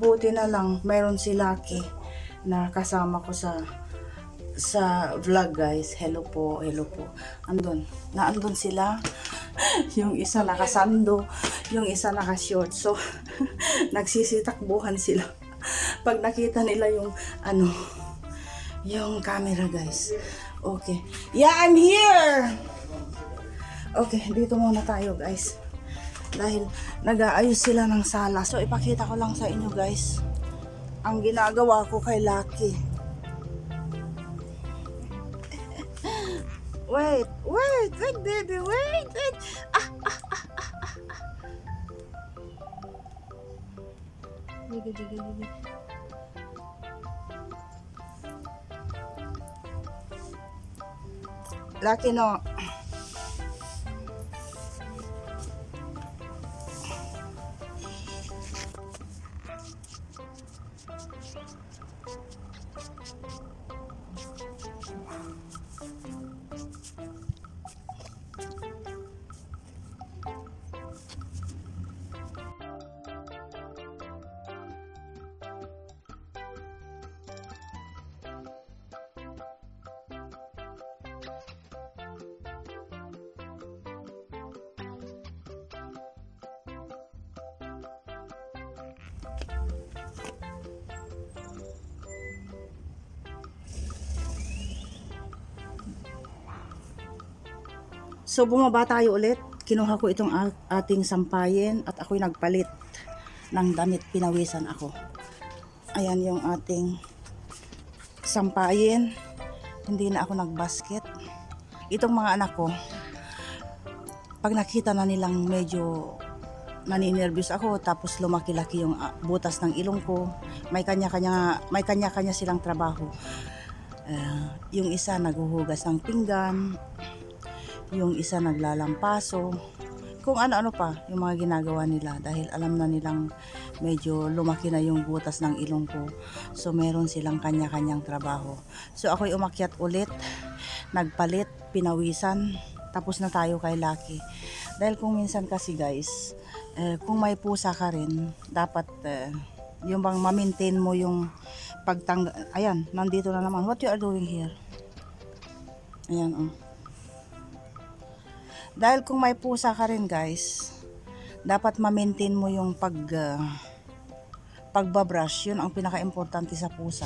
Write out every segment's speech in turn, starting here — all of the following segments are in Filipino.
Buti na lang mayroon si Lucky na kasama ko sa vlog, guys. Hello po, hello po. Naandun sila. Yung isa nakasando, yung isa nakashort. So, nagsisitakbuhan sila. Pag nakita nila yung yung camera, guys. Okay. Yeah, I'm here! Okay, dito muna tayo, guys. Dahil nag-aayos sila ng sala. So, ipakita ko lang sa inyo, guys, ang ginagawa ko kay Lucky. Wait, baby, wait. Gigi. Lucky, no. So, bumaba tayo ulit. Kinuha ko itong ating sampayin at ako'y nagpalit ng damit. Pinawisan ako. Ayan yung ating sampayin. Hindi na ako nagbasket. Itong mga anak ko, pag nakita na nilang medyo naninervyos ako, tapos lumaki-laki yung butas ng ilong ko, may kanya-kanya silang trabaho. Yung isa naghuhugas ng pinggan, yung isa naglalampaso, kung ano-ano pa yung mga ginagawa nila dahil alam na nilang medyo lumaki na yung butas ng ilong ko. So meron silang kanya-kanyang trabaho. So ako'y umakyat ulit, nagpalit, pinawisan, tapos na tayo kay Lucky. Dahil kung minsan kasi, guys, kung may pusa ka rin, dapat yung bang ma-maintain mo yung ayan, nandito na naman. What you are doing here? Ayan, oh. Dahil kung may pusa ka rin, guys, dapat ma-maintain mo yung pagbabrush. Yun ang pinaka-importante sa pusa.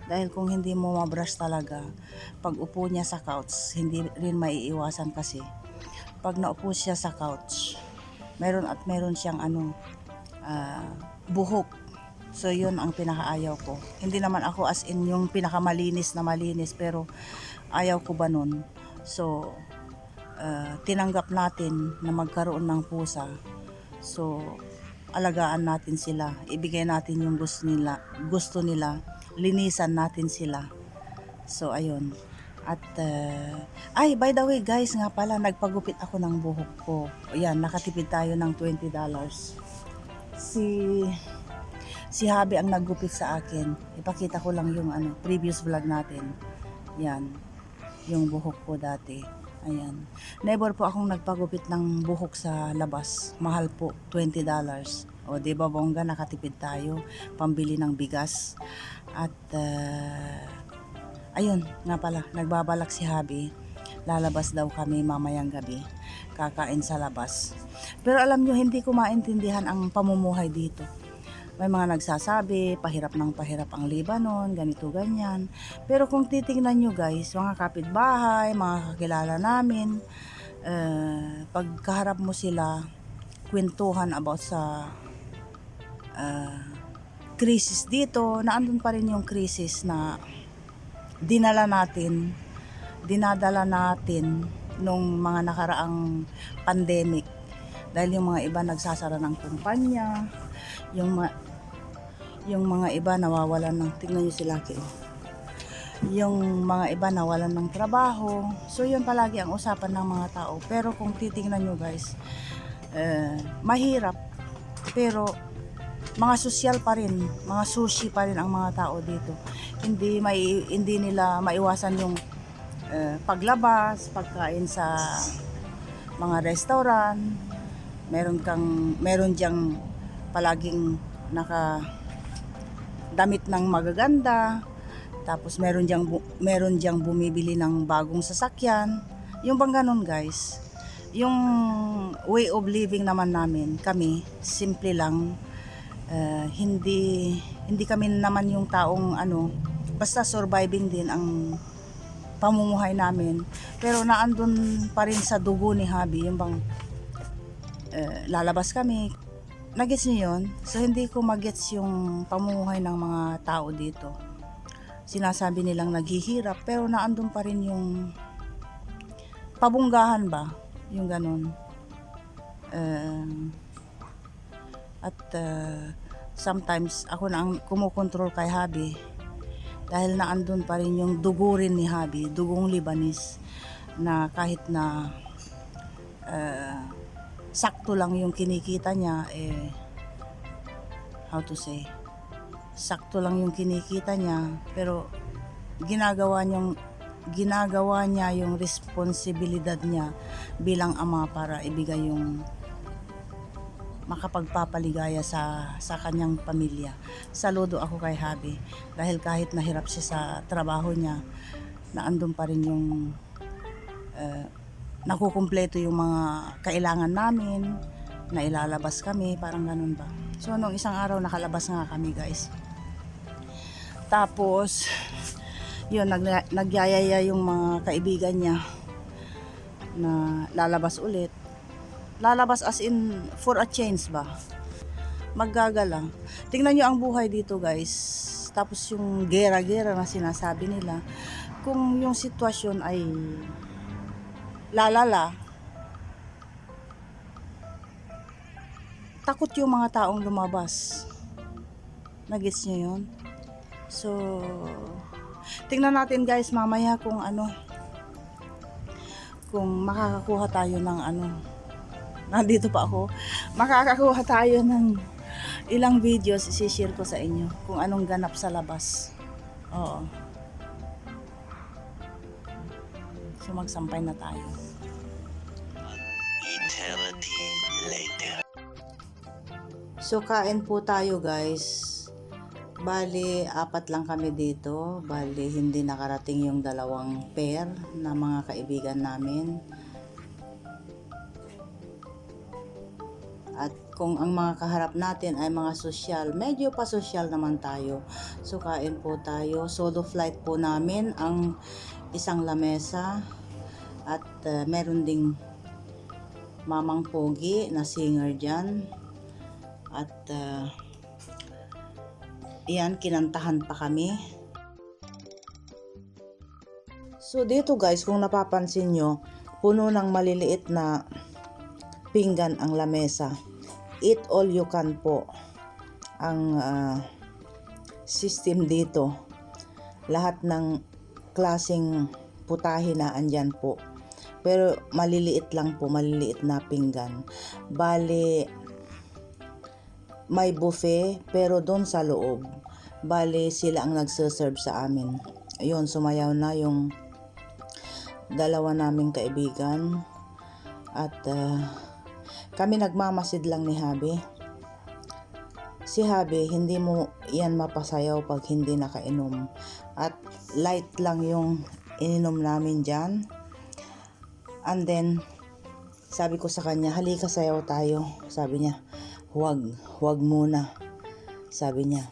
Dahil kung hindi mo mabrush talaga, pag upo niya sa couch, hindi rin maiiwasan kasi. Pag naupo siya sa couch, meron siyang buhok. So yun ang pinakaayaw ko. Hindi naman ako as in yung pinakamalinis na malinis, pero ayaw ko ba nun. So tinanggap natin na magkaroon ng pusa. So alagaan natin sila, ibigay natin yung gusto nila, linisan natin sila. So ayun. At by the way, guys, nga pala, nagpagupit ako ng buhok ko. Ayan, nakatipid tayo ng $20. Si Habi ang naggupit sa akin. Ipakita ko lang yung previous vlog natin. Yan, yung buhok ko dati. Ayan. Never po akong nagpagupit ng buhok sa labas. Mahal po, $20. O, diba bongga, nakatipid tayo. Pambili ng bigas. At, ayun, nga pala, nagbabalak si Habi. Lalabas daw kami mamayang gabi. Kakain sa labas. Pero alam nyo, hindi ko maintindihan ang pamumuhay dito. May mga nagsasabi, pahirap ang Lebanon, ganito, ganyan. Pero kung titingnan nyo, guys, mga kapitbahay, mga kakilala namin, pagkaharap mo sila, kwentuhan about sa krisis dito, naandun pa rin yung krisis na dinadala natin nung mga nakaraang pandemic. Dahil yung mga iba nagsasara ng kumpanya, yung mga iba nawawalan ng, tingnan nyo si Lucky, yung mga iba nawalan ng trabaho. So yun palagi ang usapan ng mga tao. Pero kung titingnan nyo, guys, mahirap, pero mga sosyal pa rin, mga sushi pa rin ang mga tao dito. Hindi nila maiwasan yung paglabas, pagkain sa mga restaurant. Meron diyang palaging damit ng magaganda. Tapos meron diyang bumibili ng bagong sasakyan. Yung bang ganun guys. Yung way of living naman namin, kami, simple lang. Hindi kami naman yung taong basta surviving din ang pamumuhay namin. Pero naandun pa rin sa dugo ni Habi, yung bang lalabas kami. Nagets niyo yun? So hindi ko magets yung pamumuhay ng mga tao dito. Sinasabi nilang naghihirap, pero naandun pa rin yung pabunggahan ba? Yung ganun. Sometimes ako na ang kumukontrol kay Habi dahil naandun pa rin yung dugo rin ni Habi, dugong Lebanese, na kahit na sakto lang yung kinikita niya, how to say, sakto lang yung kinikita niya, pero ginagawa niya yung responsibilidad niya bilang ama para ibigay yung makapagpapaligaya sa kanyang pamilya. Saludo ako kay Habi dahil kahit nahirap siya sa trabaho niya, naandun pa rin yung nakukumpleto yung mga kailangan namin, na ilalabas kami, parang ganun ba. So nung isang araw nakalabas nga kami guys. Tapos yun, nagyayaya yung mga kaibigan niya na lalabas ulit. Lalabas as in for a change ba? Maggagala. Tingnan nyo ang buhay dito guys. Tapos yung gera-gera na sinasabi nila. Kung yung sitwasyon ay lalala, takot yung mga taong lumabas. Nagets nyo yun? So, tingnan natin guys mamaya kung kung makakakuha tayo ng nandito pa ako, makakakuha tayo ng ilang videos, isi-share ko sa inyo kung anong ganap sa labas. Oo. So magsampay na tayo. Eternity later. So kain po tayo guys. Bali, 4 lang kami dito. Bali, hindi nakarating yung 2 pair na mga kaibigan namin. At kung ang mga kaharap natin ay mga sosyal, medyo pa sosyal naman tayo. So kain po tayo. Solo flight po namin ang isang lamesa. At meron ding Mamang Pogi na singer dyan. At yan, kinantahan pa kami. So dito guys, kung napapansin nyo, puno ng maliliit na pinggan ang lamesa. Eat all you can po ang system dito. Lahat ng klaseng putahe na andyan po. Pero maliliit lang po, maliliit na pinggan. Bale, may buffet pero doon sa loob. Bale, sila ang nagsaserve sa amin. Ayun, sumayaw na yung 2 naming kaibigan. At kami nagmamasid lang ni Habi. Si Habi, hindi mo yan mapasayaw pag hindi nakainom. At light lang yung ininom namin dyan. And then, sabi ko sa kanya, halika sayaw tayo. Sabi niya, huwag muna. Sabi niya,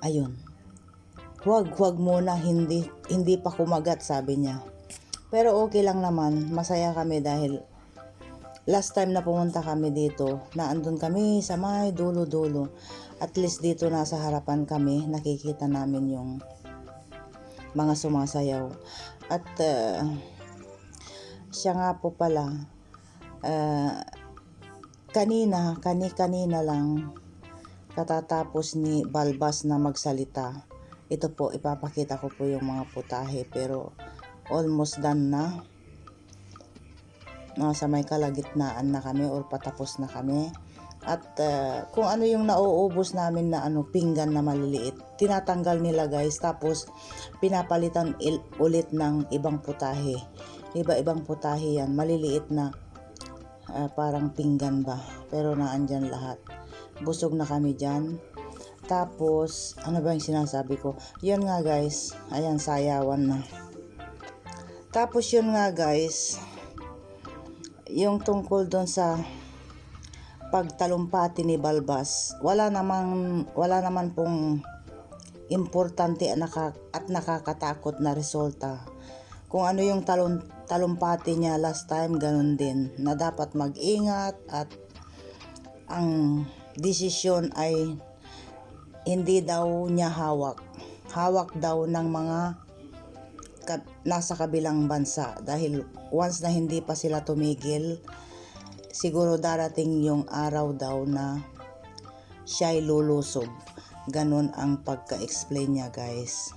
ayun. Huwag muna, hindi pa kumagat, sabi niya. Pero okay lang naman, masaya kami dahil last time na pumunta kami dito, naandun kami sa may dulo-dulo. At least dito nasa harapan kami, nakikita namin yung mga sumasayaw. At siya nga po pala, kanina lang katatapos ni Balbas na magsalita. Ito po, ipapakita ko po yung mga putahe, pero almost done na. Nasa may kalagitnaan na kami or patapos na kami. At kung ano yung nauubos namin na pinggan na maliliit, tinatanggal nila guys, tapos pinapalitan ulit ng ibang putahe. Iba-ibang putahe yan, maliliit na parang pinggan ba, pero naandyan lahat. Busog na kami dyan. Tapos, ano ba yung sinasabi ko? Yun nga guys, ayan, sayawan na. Tapos yun nga guys, yung tungkol doon sa pagtalumpati ni Balbas, wala naman pong importante at nakakatakot na resulta. Kung ano yung talumpati niya last time, ganun din, na dapat mag-ingat at ang desisyon ay hindi daw niya hawak. Hawak daw ng mga nasa kabilang bansa, dahil once na hindi pa sila tumigil, siguro darating yung araw daw na siya'y lulusob. Ganun ang pagka-explain niya guys.